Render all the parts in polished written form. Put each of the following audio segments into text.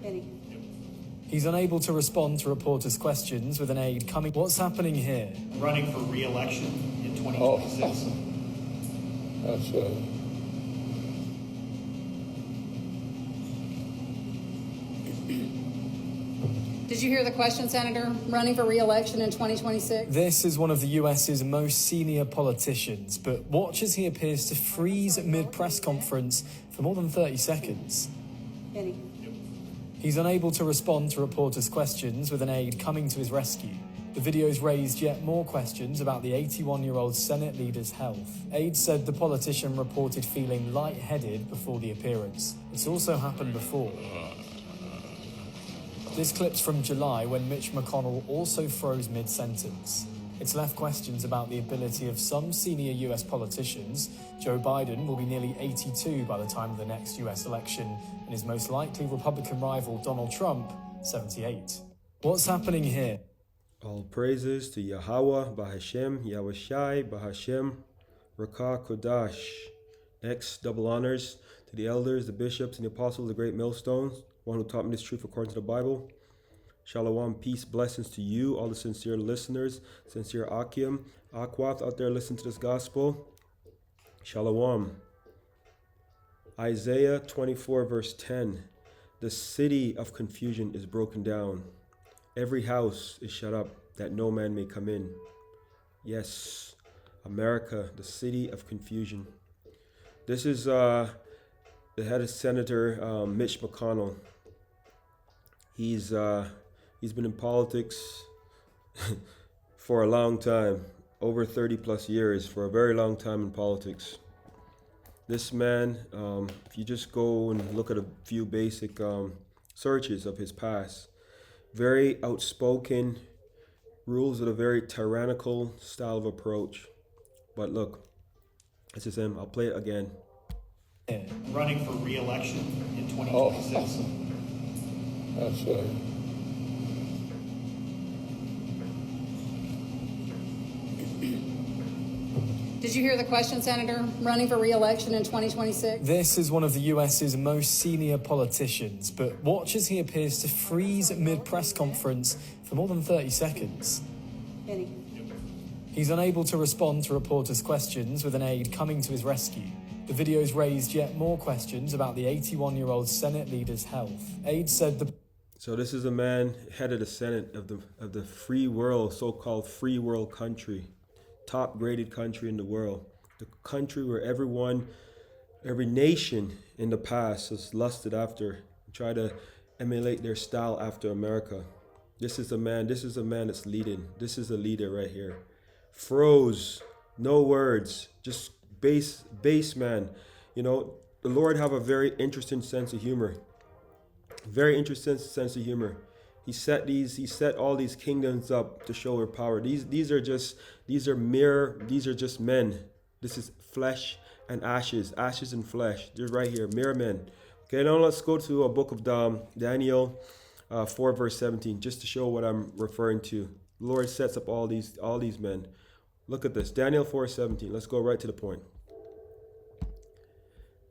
Eddie. He's unable to respond to reporters' questions with an aide coming. What's happening here? Running for re-election in 2026. That's right. Did you hear the question, Senator? Running for re-election in 2026? This is one of the US's most senior politicians, but watch as he appears to freeze mid-press conference for more than 30 seconds. Eddie. He's unable to respond to reporters' questions with an aide coming to his rescue. The videos raised yet more questions about the 81-year-old Senate leader's health. Aides said the politician reported feeling lightheaded before the appearance. It's also happened before. This clip's from July when Mitch McConnell also froze mid-sentence. It's left questions about the ability of some senior US politicians. Joe Biden will be nearly 82 by the time of the next US election, and his most likely Republican rival, Donald Trump, 78. What's happening here? All praises to YAHAWAH, BAHASHAM, YAHAWASHI, BAHASHAM, Rakah Kodash. Next, double honors to the elders, the bishops, and the apostles, the great millstones, one who taught me this truth according to the Bible. Shalom, peace, blessings to you, all the sincere listeners, sincere Akim, Akwath out there listening to this gospel. Shalom. Isaiah 24 verse 10. The city of confusion is broken down. Every house is shut up that no man may come in. Yes, America, the city of confusion. This is the head of Senator Mitch McConnell. He's been in politics for a long time, over 30 plus years, for a very long time in politics. This man, if you just go and look at a few basic searches of his past, very outspoken, rules with a very tyrannical style of approach. But look, this is him. I'll play it again. Running for re-election in 2026. That's right. Did you hear the question, Senator? Running for re-election in 2026? This is one of the US's most senior politicians, but watch as he appears to freeze mid-press conference for more than 30 seconds. Eddie. He's unable to respond to reporters' questions with an aide coming to his rescue. The videos raised yet more questions about the 81-year-old Senate leader's health. Aides said the... So this is a man, head of the Senate of the free world, so-called free world country, top graded country in the world, the country where every nation in the past has lusted after, try to emulate their style after America. This is a man that's leading. This is a leader right here. Froze, no words, just base man. You know, the Lord have a very interesting sense of humor. Very interesting sense of humor. He set all these kingdoms up to show her power. These are just men. This is flesh and ashes and flesh. They're right here, mere men. Okay, now let's go to a book of Daniel 4 verse 17, just to show what I'm referring to. The Lord sets up all these men. Look at this, Daniel 4:17. Let's go right to the point.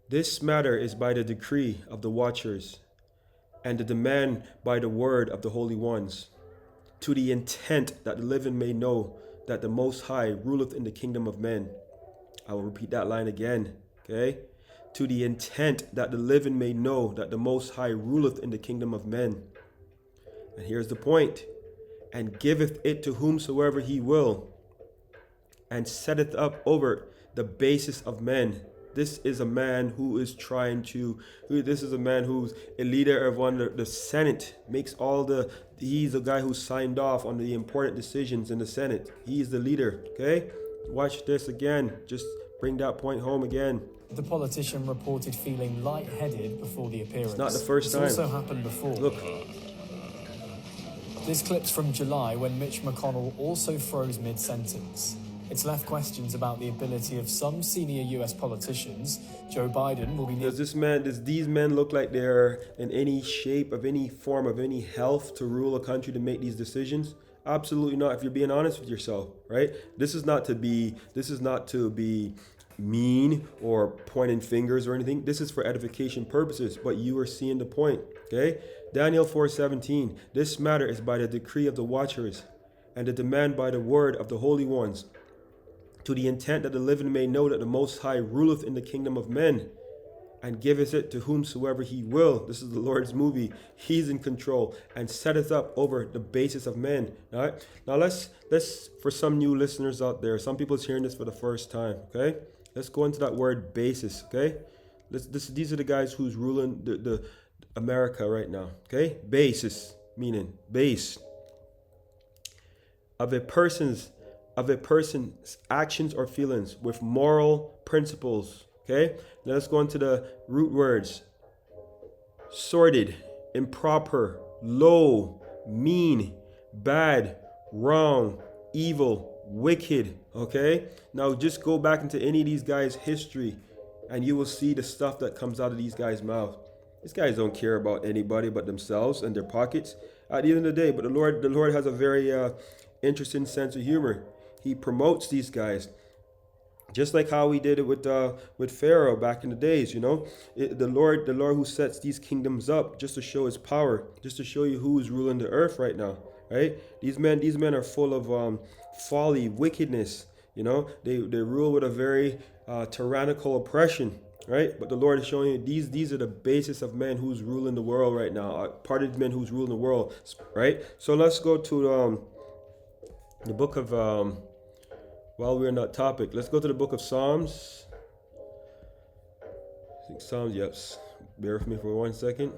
This matter is by the decree of the watchers, and the demand by the word of the holy ones, to the intent that the living may know that the Most High ruleth in the kingdom of men. I will repeat that line again, okay? To the intent that the living may know that the Most High ruleth in the kingdom of men. And here's the point. And giveth it to whomsoever he will, and setteth up over the basis of men. This is a man who is this is a man who's a leader of the Senate, he's the guy who signed off on the important decisions in the Senate. He's the leader, okay? Watch this again, just bring that point home again. The politician reported feeling lightheaded before the appearance. It's not the first time. It's also happened before. Look. This clip's from July when Mitch McConnell also froze mid-sentence. It's left questions about the ability of some senior US politicians. Joe Biden will be... Does these men look like they're in any shape, of any form, of any health to rule a country, to make these decisions? Absolutely not, if you're being honest with yourself, right? This is not to be mean or pointing fingers or anything. This is for edification purposes, but you are seeing the point. Okay, Daniel 4:17. This matter is by the decree of the watchers, and the demand by the word of the holy ones, to the intent that the living may know that the Most High ruleth in the kingdom of men, and giveth it to whomsoever he will. This is the Lord's movie. He's in control and setteth up over the basis of men. All right. Now let's for some new listeners out there, some people's hearing this for the first time. Okay. Let's go into that word basis. Okay. These are the guys who's ruling the America right now. Okay. Basis meaning base of a person's actions or feelings with moral principles. Okay, now let's go into the root words. Sordid, improper, low, mean, bad, wrong, evil, wicked. Okay, now just go back into any of these guys' history and you will see the stuff that comes out of these guys' mouth. These guys don't care about anybody but themselves and their pockets at the end of the day. But the Lord has a very interesting sense of humor. He promotes these guys. Just like how we did it with Pharaoh back in the days, you know, the Lord who sets these kingdoms up just to show his power, just to show you who's ruling the earth right now, right? These men are full of folly, wickedness, you know. They rule with a very tyrannical oppression, right? But the Lord is showing you these are the basis of men who's ruling the world right now. Part of the men who's ruling the world, right? So let's go to the book of. While we're on that topic, let's go to the book of Psalms. I think Psalms, yes. Bear with me for 1 second.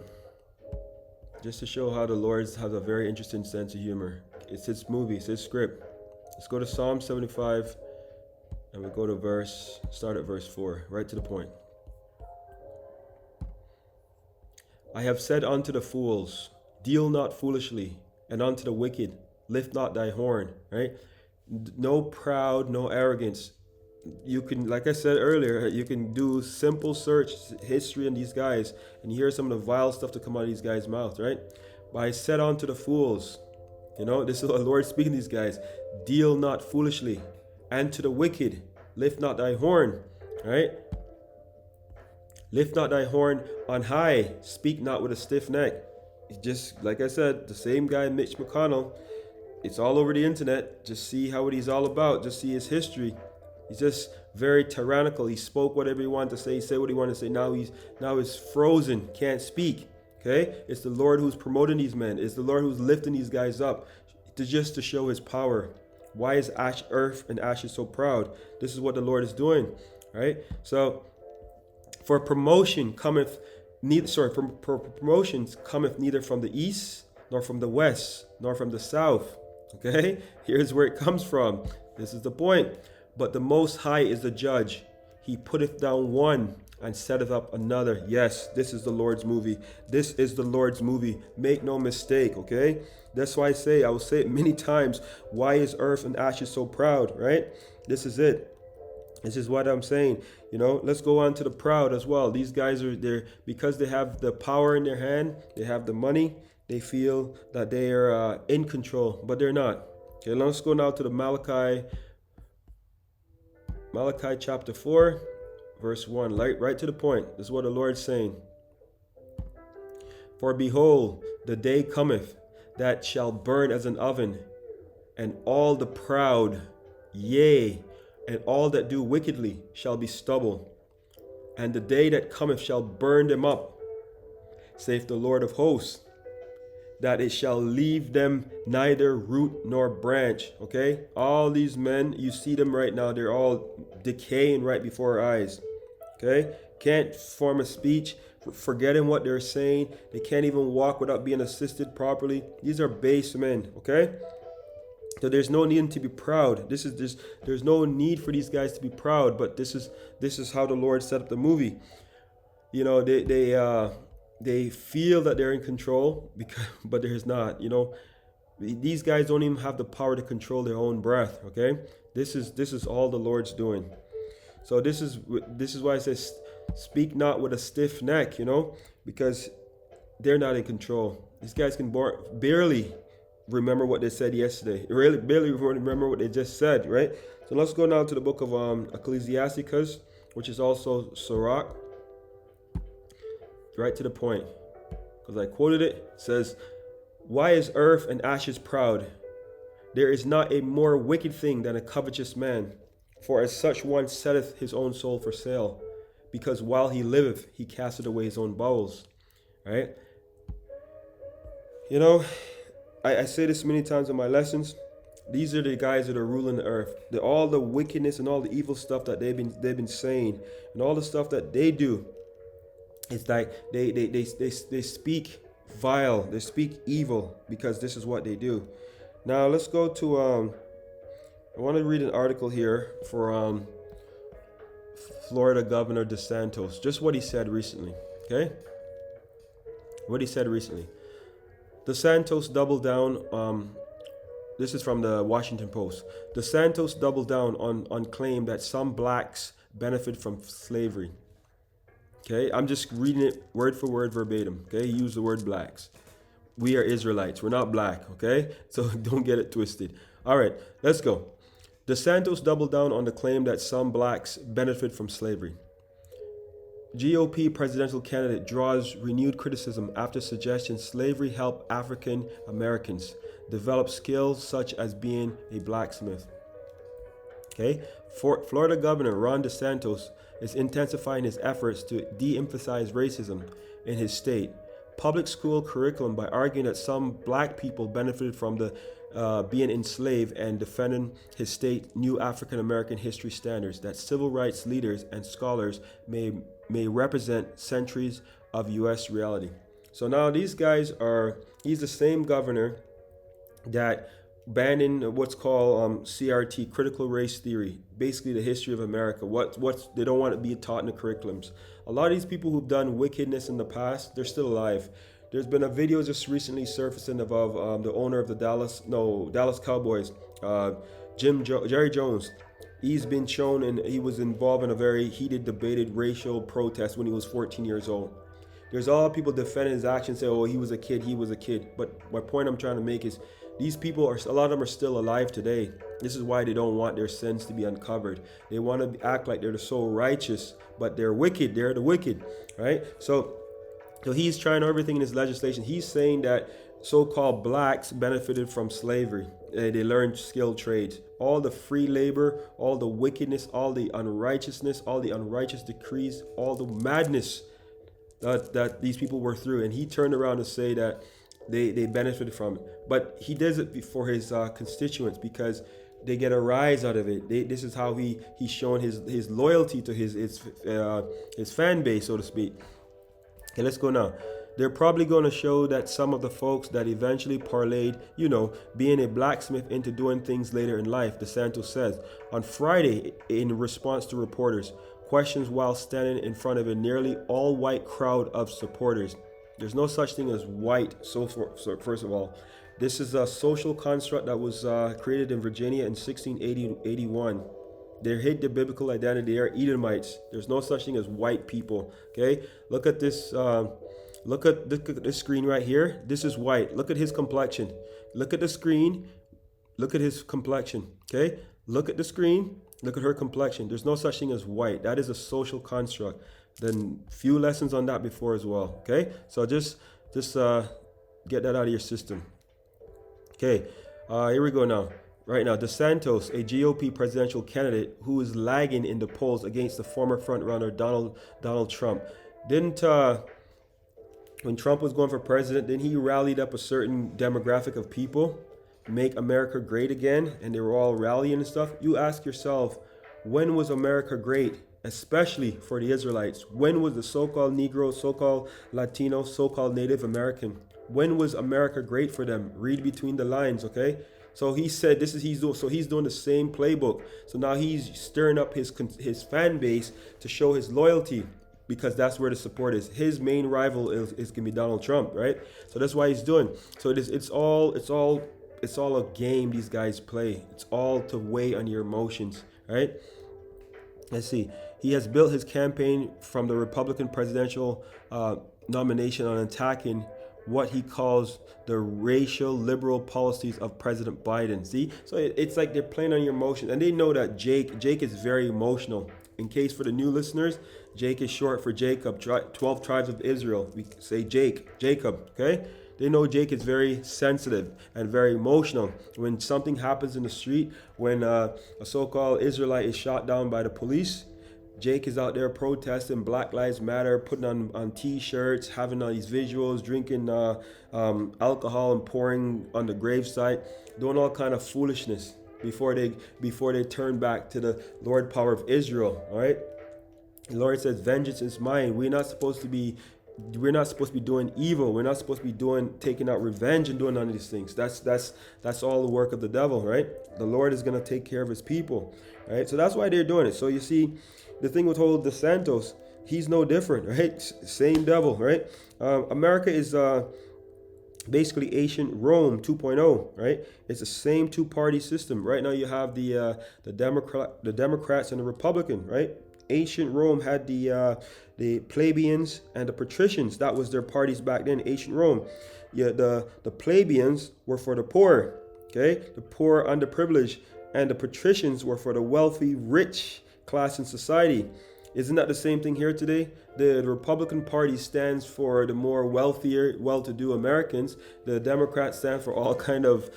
Just to show how the Lord has a very interesting sense of humor. It's his movie, it's his script. Let's go to Psalm 75, and we go to start at verse 4, right to the point. I have said unto the fools, deal not foolishly, and unto the wicked, lift not thy horn, right? No proud, no arrogance. You can, like I said earlier, you can do simple search history on these guys and hear some of the vile stuff to come out of these guys' mouth, right? But I said unto the fools, you know, this is the Lord speaking to these guys, deal not foolishly, and to the wicked, lift not thy horn, right? Lift not thy horn on high, speak not with a stiff neck. Just like I said, the same guy, Mitch McConnell. It's all over the internet. Just see what he's all about. Just see his history. He's just very tyrannical. He spoke whatever he wanted to say. He said what he wanted to say. Now he's frozen. Can't speak. Okay? It's the Lord who's promoting these men. It's the Lord who's lifting these guys up just to show his power. Why is earth and ashes so proud? This is what the Lord is doing. Right? So for promotions cometh neither from the east, nor from the west, nor from the south. Okay, here's where it comes from. This is the point. But the Most High is the judge. He putteth down one and setteth up another. Yes, this is the Lord's movie. This is the Lord's movie. Make no mistake, okay? That's why I will say it many times. Why is earth and ashes so proud, right? This is it. This is what I'm saying. You know, let's go on to the proud as well. These guys are there because they have the power in their hand. They have the money. They feel that they are in control, but they're not. Okay, let's go now to the Malachi chapter 4, verse 1. Right to the point. This is what the Lord's saying. For behold, the day cometh that shall burn as an oven, and all the proud, yea, and all that do wickedly shall be stubble. And the day that cometh shall burn them up, saith the Lord of hosts, that it shall leave them neither root nor branch. Okay, all these men, you see them right now, they're all decaying right before our eyes. Okay, can't form a speech, forgetting what they're saying. They can't even walk without being assisted properly. These are base men. Okay, so there's no need to be proud. There's no need for these guys to be proud, but this is how the Lord set up the movie. You know, they feel that they're in control, but there's not. You know, these guys don't even have the power to control their own breath. Okay, this is all the Lord's doing. So this is why I say speak not with a stiff neck. You know, because they're not in control. These guys can barely remember what they said yesterday. Really barely remember what they just said. Right. So let's go now to the book of Ecclesiasticus. which is also Sirach. Right to the point, because I quoted it. It says, "Why is earth and ashes proud? There is not a more wicked thing than a covetous man, for as such one setteth his own soul for sale, because while he liveth, he casteth away his own bowels." Right? You know, I say this many times in my lessons. These are the guys that are ruling the earth. All the wickedness and all the evil stuff that they've been saying, and all the stuff that they do. It's like they speak vile, they speak evil, because this is what they do. Now let's go to I want to read an article here for Florida Governor DeSantis, just what he said recently. Okay, what he said recently. DeSantis doubled down. This is from the Washington Post. DeSantis doubled down on claim that some blacks benefit from slavery. Okay, I'm just reading it word for word verbatim. Okay, he used the word blacks. We are Israelites. We're not black. Okay, so don't get it twisted. All right, let's go. DeSantis doubled down on the claim that some blacks benefit from slavery. GOP presidential candidate draws renewed criticism after suggestion slavery helped African Americans develop skills such as being a blacksmith. Okay, Florida Governor Ron DeSantis is intensifying his efforts to de-emphasize racism in his state public school curriculum by arguing that some black people benefited from the being enslaved, and defending his state new African American history standards that civil rights leaders and scholars may represent centuries of U.S. reality. So now these guys he's the same governor that banning what's called CRT, critical race theory, basically the history of America. What they don't want to be taught in the curriculums. A lot of these people who've done wickedness in the past, they're still alive. There's been a video just recently surfacing of the owner of the Dallas Cowboys, Jerry Jones. He's been shown, and he was involved in a very heated, debated racial protest when he was 14 years old. There's all people defending his actions, say, "Oh, he was a kid." But my point I'm trying to make is, these people a lot of them are still alive today. This is why they don't want their sins to be uncovered. They want to act like they're so righteous, but they're wicked. They're the wicked, right? So he's trying everything in his legislation. He's saying that so-called blacks benefited from slavery. They learned skilled trades. All the free labor, all the wickedness, all the unrighteousness, all the unrighteous decrees, all the madness that these people were through. And he turned around to say that they benefited from it. But he does it for his constituents, because they get a rise out of it. This is how he's shown his loyalty to his fan base, so to speak. Okay, let's go now. They're probably going to show that some of the folks that eventually parlayed, being a blacksmith into doing things later in life, DeSantis says. On Friday, in response to reporters' questions while standing in front of a nearly all-white crowd of supporters. There's no such thing as white, so first of all. This is a social construct that was created in Virginia in 1681. They hid the biblical identity. They are Edomites. There's no such thing as white people. Okay, look at this. Look at this screen right here. This is white. Look at his complexion. Look at the screen. Look at his complexion. Okay, look at the screen. Look at her complexion. There's no such thing as white. That is a social construct. Then few lessons on that before as well. Okay, so just get that out of your system. Okay, here we go now. Right now, DeSantis, a GOP presidential candidate who is lagging in the polls against the former frontrunner Donald Trump, when Trump was going for president, then he rallied up a certain demographic of people, make America great again, and they were all rallying and stuff. You ask yourself, when was America great? Especially for the Israelites. When was the so-called Negro, so-called Latino, so-called Native American? When was America great for them? Read between the lines, okay? So he said he's doing the same playbook. So now he's stirring up his fan base to show his loyalty, because that's where the support is. His main rival is gonna be Donald Trump, right? So that's why he's doing. So it's all a game these guys play. It's all to weigh on your emotions, right? Let's see. He has built his campaign from the Republican presidential nomination on attacking what he calls the racial liberal policies of President Biden. See? So it's like they're playing on your emotions. And they know that Jake is very emotional. In case for the new listeners, Jake is short for Jacob, 12 tribes of Israel. We say Jacob, okay? They know Jake is very sensitive and very emotional. When something happens in the street, when a so-called Israelite is shot down by the police, Jake is out there protesting Black Lives Matter, putting on t-shirts, having all these visuals, drinking alcohol and pouring on the gravesite, doing all kind of foolishness before they turn back to the Lord power of Israel. All right, the Lord says, "Vengeance is mine." We're not supposed to be doing evil. We're not supposed to be taking out revenge and doing none of these things. That's all the work of the devil, right? The Lord is going to take care of his people, right? So that's why they're doing it. So you see, the thing with old DeSantos, he's no different, right? Same devil, right? America is basically ancient Rome 2.0, right? It's the same two-party system. Right now you have the Democrats and the Republican, right? Ancient Rome had the plebeians and the patricians. That was their parties back then, ancient Rome. Yeah, the plebeians were for the poor, okay? The poor, underprivileged, and the patricians were for the wealthy, rich class in society. Isn't that the same thing here today? The Republican Party stands for the more wealthier, well-to-do Americans. The Democrats stand for all kind of,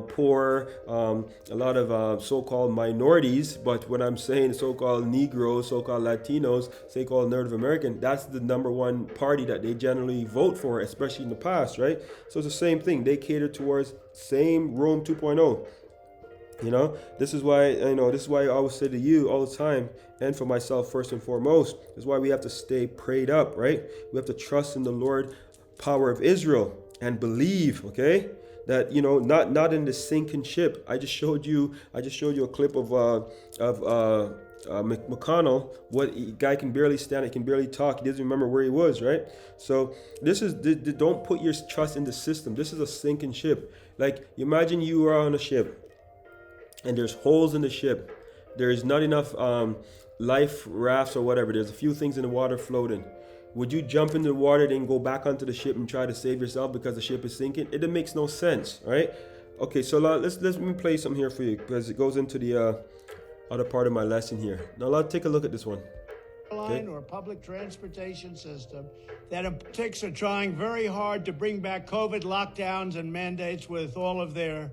poor, a lot of so-called minorities. But when I'm saying so-called Negroes, so-called Latinos, so-called Native American, that's the number one party that they generally vote for, especially in the past, right? So it's the same thing. They cater towards same Rome 2.0. This is why I always say to you all the time, and for myself first and foremost, this is why we have to stay prayed up, right? We have to trust in the Lord power of Israel and believe, okay? That not in the sinking ship. I just showed you a clip of McConnell. What guy can barely stand, he can barely talk, he doesn't remember where he was, right? So don't put your trust in the system. This is a sinking ship. Like, imagine you are on a ship and there's holes in the ship. There's not enough life rafts or whatever. There's a few things in the water floating. Would you jump into the water, then go back onto the ship and try to save yourself because the ship is sinking? It makes no sense, right? Okay, so let me play something here for you because it goes into the other part of my lesson here. Now let's take a look at this one. Okay. Or public transportation system that politics are trying very hard to bring back COVID lockdowns and mandates with all of their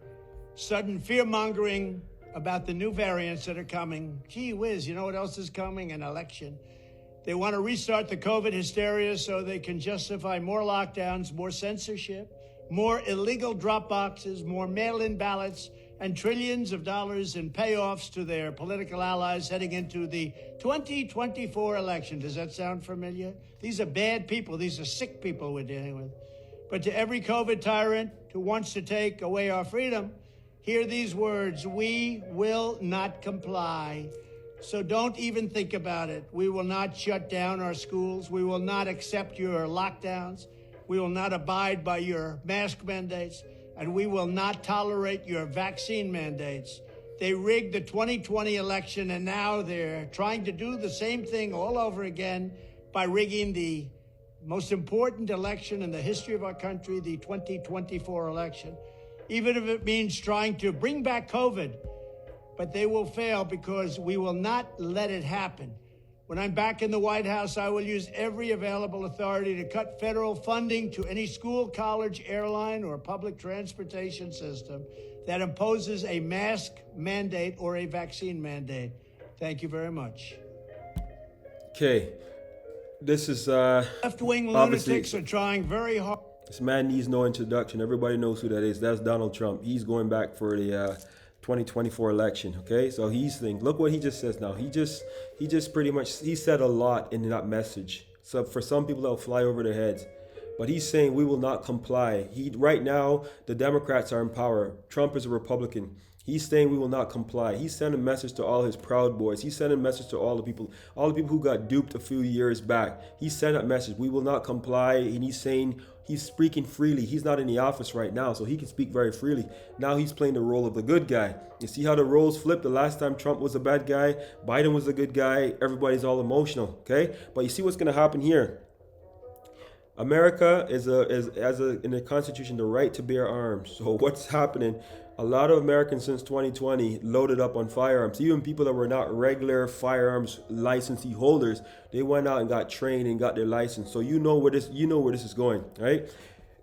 sudden fear-mongering about the new variants that are coming. Gee whiz, you know what else is coming? An election. They want to restart the COVID hysteria so they can justify more lockdowns, more censorship, more illegal drop boxes, more mail-in ballots, and trillions of dollars in payoffs to their political allies heading into the 2024 election. Does that sound familiar? These are bad people. These are sick people we're dealing with. But to every COVID tyrant who wants to take away our freedom, hear these words: we will not comply. So don't even think about it. We will not shut down our schools. We will not accept your lockdowns. We will not abide by your mask mandates. And we will not tolerate your vaccine mandates. They rigged the 2020 election, and now they're trying to do the same thing all over again by rigging the most important election in the history of our country, the 2024 election, even if it means trying to bring back COVID. But they will fail because we will not let it happen. When I'm back in the White House, I will use every available authority to cut federal funding to any school, college, airline, or public transportation system that imposes a mask mandate or a vaccine mandate. Thank you very much. Okay, this is left-wing lunatics are trying very hard. This man needs no introduction. Everybody knows who that is. That's Donald Trump. He's going back for the 2024 election. Okay, so look what he just says now. He just pretty much, he said a lot in that message. So for some people, that'll fly over their heads. But he's saying we will not comply. Right now, the Democrats are in power. Trump is a Republican. He's saying we will not comply. He's sending a message to all his Proud Boys. He's sending a message to all the people who got duped a few years back. He sent that message. We will not comply. And he's saying, he's speaking freely. He's not in the office right now, so he can speak very freely. Now he's playing the role of the good guy. You see how the roles flipped? The last time Trump was a bad guy, Biden was a good guy. Everybody's all emotional, okay? But you see what's going to happen here. America is in the Constitution the right to bear arms. So what's happening? A lot of Americans since 2020 loaded up on firearms. Even people that were not regular firearms licensee holders, they went out and got trained and got their license. So you know where this is going, right?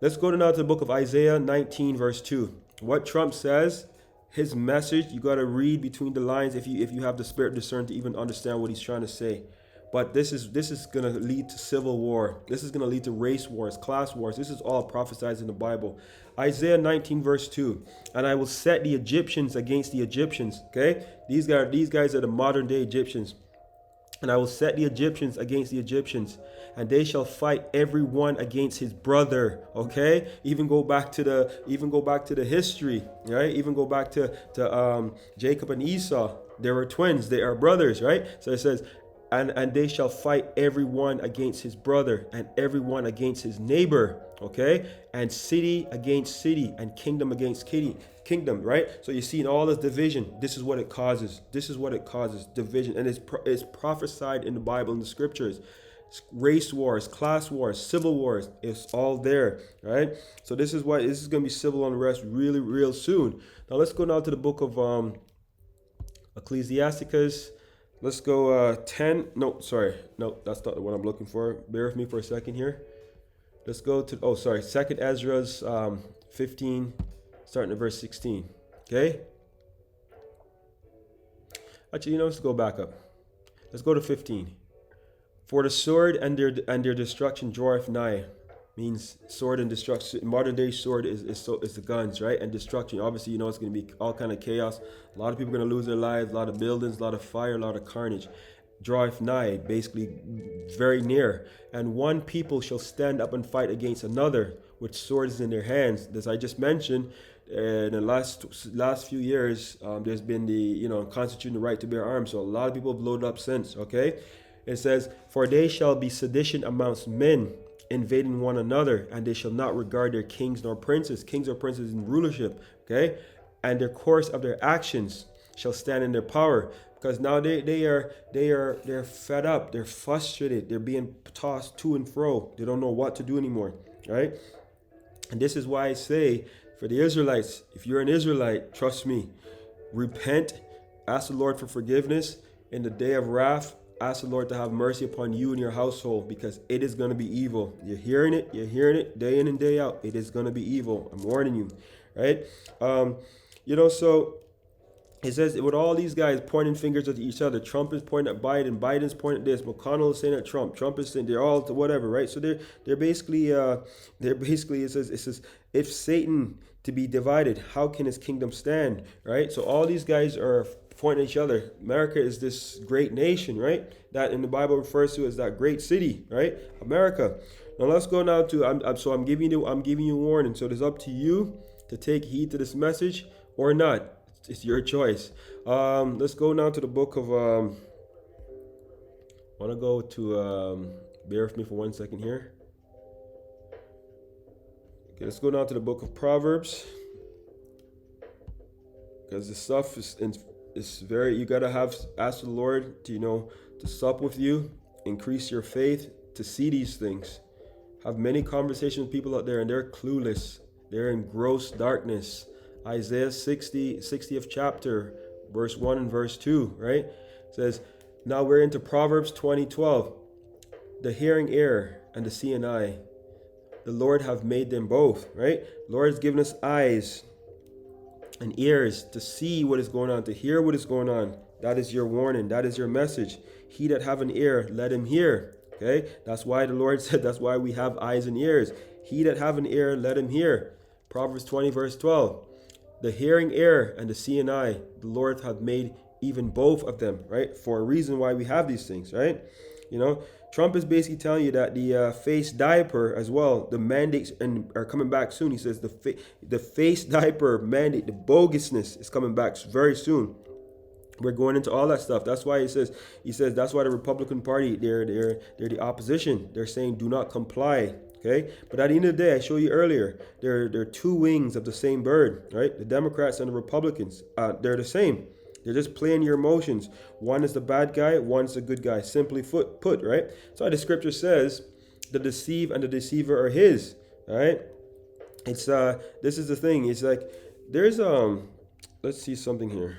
Let's go now to the book of Isaiah 19 verse 2. What Trump says, his message, you got to read between the lines if you have the spirit discerned to even understand what he's trying to say. But this is going to lead to civil war. This is going to lead to race wars, class wars. This is all prophesied in the Bible. Isaiah 19 verse 2. And I will set the Egyptians against the Egyptians. Okay? These guys are the modern day Egyptians. And I will set the Egyptians against the Egyptians, and they shall fight every one against his brother. Okay, even go back to the history, right? Even go back to Jacob and Esau. They were twins. They are brothers, right? So it says, and they shall fight every one against his brother, and every one against his neighbor. Okay, and city against city, and kingdom against kingdom, right? So you see in all this division, this is what it causes. This is what it causes, division. And it's prophesied in the Bible, in the scriptures. Race wars, class wars, civil wars, it's all there, right? So this is going to be civil unrest really, real soon. Now let's go now to the book of Ecclesiasticus. Let's go 10. No, that's not the one I'm looking for. Bear with me for a second here. Let's go to, 2nd Ezra's 15, starting at verse 16. Okay? Actually, let's go back up. Let's go to 15. For the sword and their destruction draweth nigh. Means sword and destruction. Modern day sword is the guns, right? And destruction. Obviously, it's going to be all kind of chaos. A lot of people are going to lose their lives. A lot of buildings, a lot of fire, a lot of carnage. Draweth nigh, basically very near. And one people shall stand up and fight against another with swords in their hands. As I just mentioned, in the last few years, there's been the constitutional right to bear arms. So a lot of people have loaded up since. Okay, it says, for they shall be sedition amongst men, invading one another, and they shall not regard their kings nor princes or princes in rulership. Okay, and their course of their actions shall stand in their power. Because now they're fed up, they're frustrated, they're being tossed to and fro. They don't know what to do anymore, right? And this is why I say, for the Israelites, if you're an Israelite, trust me, repent, ask the Lord for forgiveness. In the day of wrath, ask the Lord to have mercy upon you and your household, because it is going to be evil. You're hearing it day in and day out. It is going to be evil. I'm warning you, right? So it says, with all these guys pointing fingers at each other, Trump is pointing at Biden, Biden's pointing at this, McConnell is saying at Trump is saying, they're all to whatever, right? So they're basically it says if Satan to be divided, how can his kingdom stand, right? So all these guys are pointing at each other. America is this great nation, right? That in the Bible refers to as that great city, right? America. Now let's go now to I'm giving you warning. So it is up to you to take heed to this message or not. It's your choice. Let's go now to the book of I want to go to bear with me for 1 second here. Okay, let's go now to the book of Proverbs, because the stuff is very, you gotta ask the Lord to to sup with you, increase your faith to see these things. Have many conversations with people out there and they're clueless. They're in gross darkness. Isaiah 60th chapter, verse 1 and verse 2, right? It says, now we're into Proverbs 20:12. The hearing ear and the seeing eye, the Lord have made them both, right? Lord has given us eyes and ears to see what is going on, to hear what is going on. That is your warning. That is your message. He that have an ear, let him hear. Okay? That's why the Lord said, that's why we have eyes and ears. He that have an ear, let him hear. Proverbs 20 verse 12. The hearing ear and the seeing eye, the Lord hath made even both of them, right? For a reason why we have these things, right? Trump is basically telling you that the face diaper as well, the mandates are coming back soon. He says the face diaper mandate, the bogusness is coming back very soon. We're going into all that stuff. That's why he says that's why the Republican Party, they're the opposition. They're saying do not comply. Okay, but at the end of the day, I showed you earlier, they're two wings of the same bird, right? The Democrats and the Republicans, they're the same. They're just playing your emotions. One is the bad guy, one's the good guy. Simply put, right? So the scripture says the deceive and the deceiver are his. All right. It's this is the thing. It's like there's let's see something here.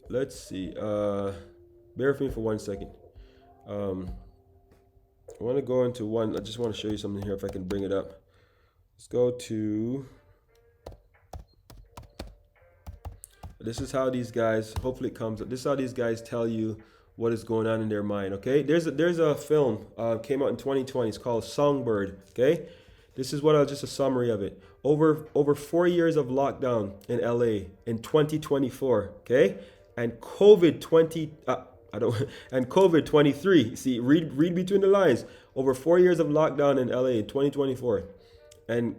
Let's see. Bear with me for 1 second. I want to go into one. I just want to show you something here if I can bring it up. Let's go to. This is how these guys. Hopefully it comes up. This is how these guys tell you what is going on in their mind. Okay. There's a film came out in 2020. It's called Songbird. Okay. This is just a summary of it. Over 4 years of lockdown in LA in 2024. Okay. And COVID 23. See, read between the lines. Over 4 years of lockdown in LA in 2024, and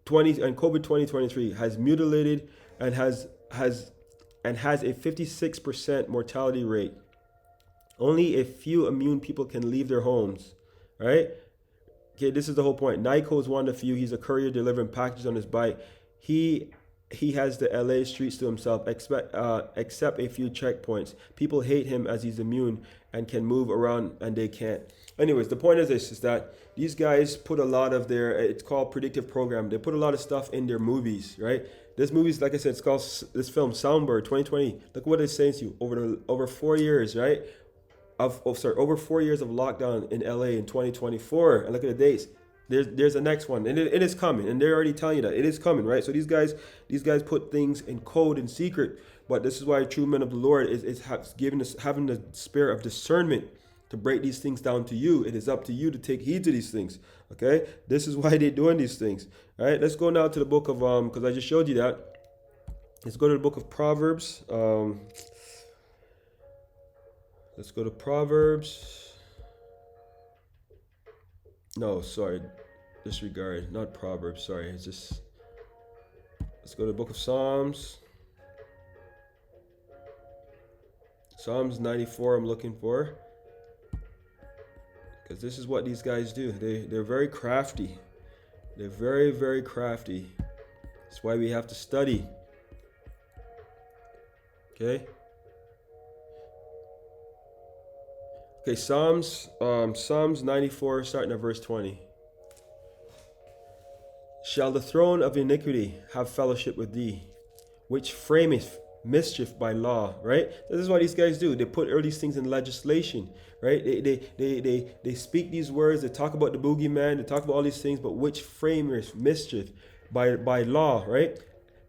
COVID 2023 has mutilated and has a 56% mortality rate. Only a few immune people can leave their homes. Right? Okay, this is the whole point. Nyko is one of the few. He's a courier delivering packages on his bike. He has the LA streets to himself, except a few checkpoints. People hate him as he's immune and can move around, and they can't. Anyways, the point is that these guys put a lot of it's called predictive programming. They put a lot of stuff in their movies, right? This movie's, like I said, it's called this film, Songbird 2020. Look what it's saying to you. Over 4 years, right? Over 4 years of lockdown in LA in 2024. And look at the dates. There's the next one, and it is coming, and they're already telling you that it is coming, right? So these guys put things in code and secret, but this is why true men of the Lord is having the spirit of discernment to break these things down to you. It is up to you to take heed to these things. Okay, this is why they're doing these things. All right, let's go now to the book of because I just showed you that. Let's go to the book of Proverbs. Let's go to Proverbs. No, sorry, disregard, not Proverbs, sorry, let's go to the book of Psalms. Psalms 94 I'm looking for, because this is what these guys do. They're very crafty. They're very, very crafty. That's why we have to study. Okay, Psalms 94, starting at verse 20. Shall the throne of iniquity have fellowship with thee, which frameth mischief by law? Right? This is what these guys do. They put all these things in legislation. Right? They speak these words. They talk about the boogeyman. They talk about all these things. But which frameth mischief by law? Right?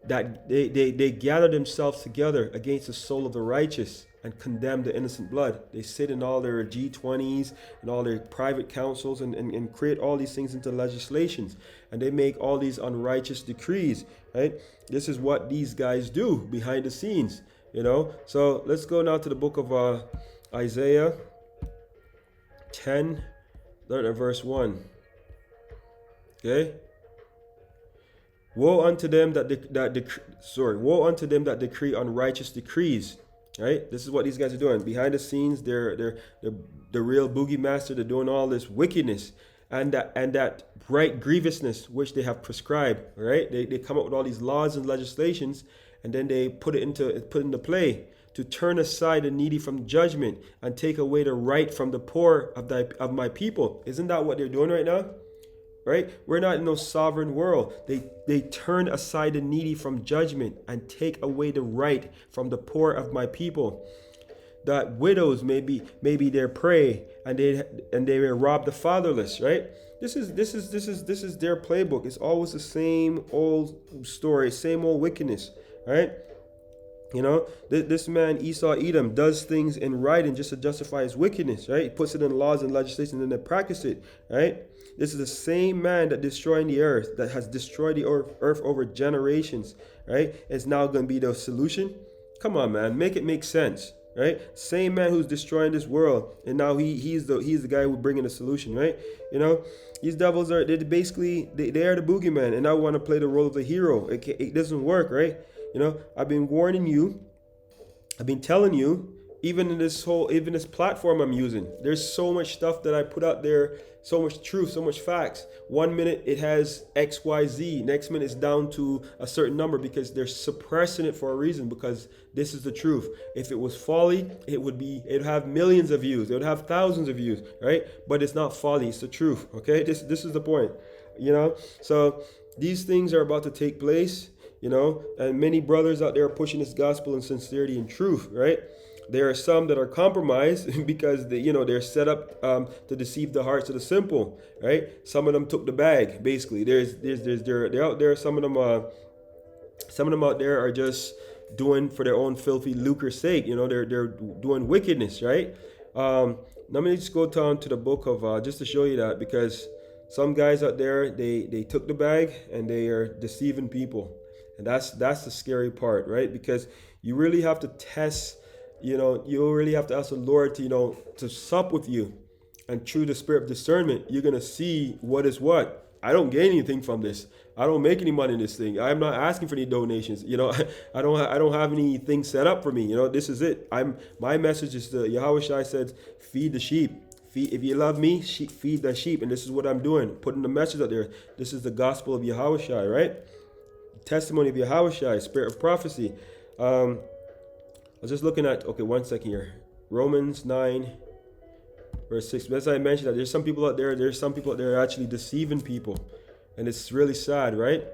That they gather themselves together against the soul of the righteous and condemn the innocent blood. They sit in all their G20s and all their private councils and create all these things into legislations. And they make all these unrighteous decrees, right? This is what these guys do behind the scenes, you know? So let's go now to the book of Isaiah 10, verse 1. Okay? Woe unto them that decree unrighteous decrees. Right? This is what these guys are doing. Behind the scenes, they're the real boogie master. They're doing all this wickedness and that right grievousness which they have prescribed. Right? They come up with all these laws and legislations, and then they put into play to turn aside the needy from judgment and take away the right from the poor of my people. Isn't that what they're doing right now? Right? We're not in no sovereign world. They turn aside the needy from judgment and take away the right from the poor of my people. That widows may be their prey, and they may rob the fatherless. Right? This is their playbook. It's always the same old story, same old wickedness. Right? You know, this man Esau Edom does things in writing just to justify his wickedness. Right? He puts it in laws and legislation, and they practice it. Right? This is the same man that destroying the earth, that has destroyed the earth over generations, right? Is now going to be the solution. Come on, man, make it make sense, right? Same man who's destroying this world, and now he's the guy who's bringing the solution, right? You know, these devils are they are the boogeyman, and I want to play the role of the hero. It doesn't work, right? You know, I've been warning you, I've been telling you, even in this platform I'm using, there's so much stuff that I put out there, so much truth, so much facts. 1 minute it has XYZ, next minute it's down to a certain number because they're suppressing it for a reason, because this is the truth. If it was folly, it'd have millions of views, it would have thousands of views, right? But it's not folly, it's the truth. Okay, this is the point, so these things are about to take place, and many brothers out there are pushing this gospel in sincerity and truth, right? There are some that are compromised because they're set up to deceive the hearts of the simple, right? Some of them took the bag, basically. They're out there. Some of them out there are just doing for their own filthy lucre's sake. They're doing wickedness, right? Let me just go down to the book of just to show you that, because some guys out there, they took the bag and they are deceiving people, and that's the scary part, right? Because you really have to test. You really have to ask the Lord to sup with you, and through the spirit of discernment, you're gonna see what is what. I don't gain anything from this. I don't make any money in this thing. I'm not asking for any donations. I don't have anything set up for me. This is it. My message is the YAHAWASHI said, feed the sheep. If you love me, feed the sheep, and this is what I'm doing, putting the message out there. This is the gospel of YAHAWASHI, right? Testimony of YAHAWASHI, spirit of prophecy. I was just looking at, okay, 1 second here. Romans 9, verse 6. As I mentioned, that there's some people out there actually deceiving people. And it's really sad, right?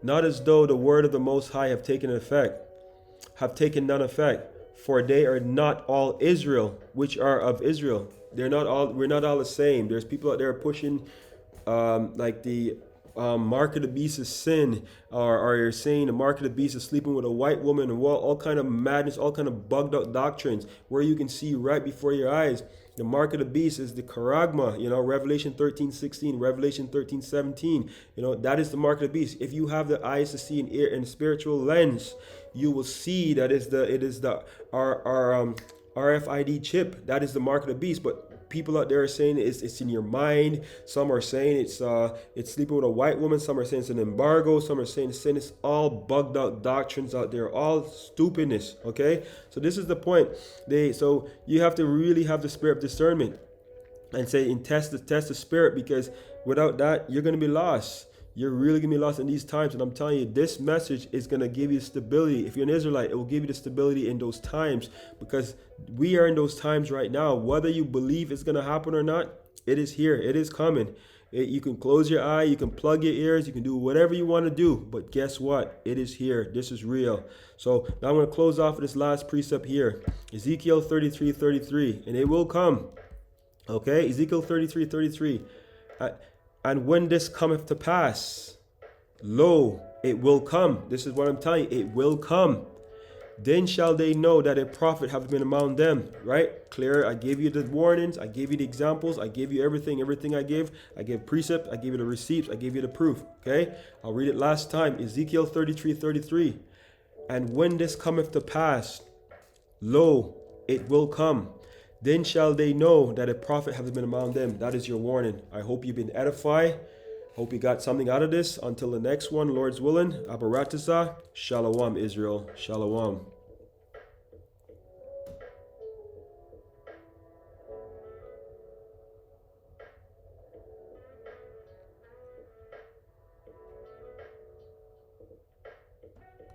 Not as though the word of the Most High have taken none effect. For they are not all Israel, which are of Israel. We're not all the same. There's people out there pushing like the mark of the beast is sin, or you're saying the mark of the beast is sleeping with a white woman, and all kind of madness, all kind of bugged out doctrines where you can see right before your eyes. The mark of the beast is the charagma, Revelation 13:16, Revelation 13:17. That is the mark of the beast. If you have the eyes to see and ear and spiritual lens, you will see that it is the RFID chip. That is the mark of the beast. But people out there are saying it's in your mind. Some are saying it's sleeping with a white woman. Some are saying it's an embargo. Some are saying it's all bugged out doctrines out there, all stupidness. Okay, so this is the point. So you have to really have the spirit of discernment and test the spirit, because without that you're going to be lost. You're really going to be lost in these times. And I'm telling you, this message is going to give you stability. If you're an Israelite, it will give you the stability in those times, because we are in those times right now. Whether you believe it's going to happen or not, it is here. It is coming. You can close your eye. You can plug your ears. You can do whatever you want to do. But guess what? It is here. This is real. So now I'm going to close off with this last precept here. Ezekiel 33:33. And it will come. Okay? Ezekiel 33:33. And when this cometh to pass, lo, it will come. This is what I'm telling you. It will come. Then shall they know that a prophet hath been among them. Right? Clear. I gave you the warnings. I gave you the examples. I gave you everything. Everything I gave. I gave precept. I gave you the receipts. I gave you the proof. Okay? I'll read it last time. Ezekiel 33:33. And when this cometh to pass, lo, it will come. Then shall they know that a prophet hath been among them. That is your warning. I hope you've been edified. Hope you got something out of this. Until the next one, Lord's willing. Abaratasa. Shalom, Israel. Shalom.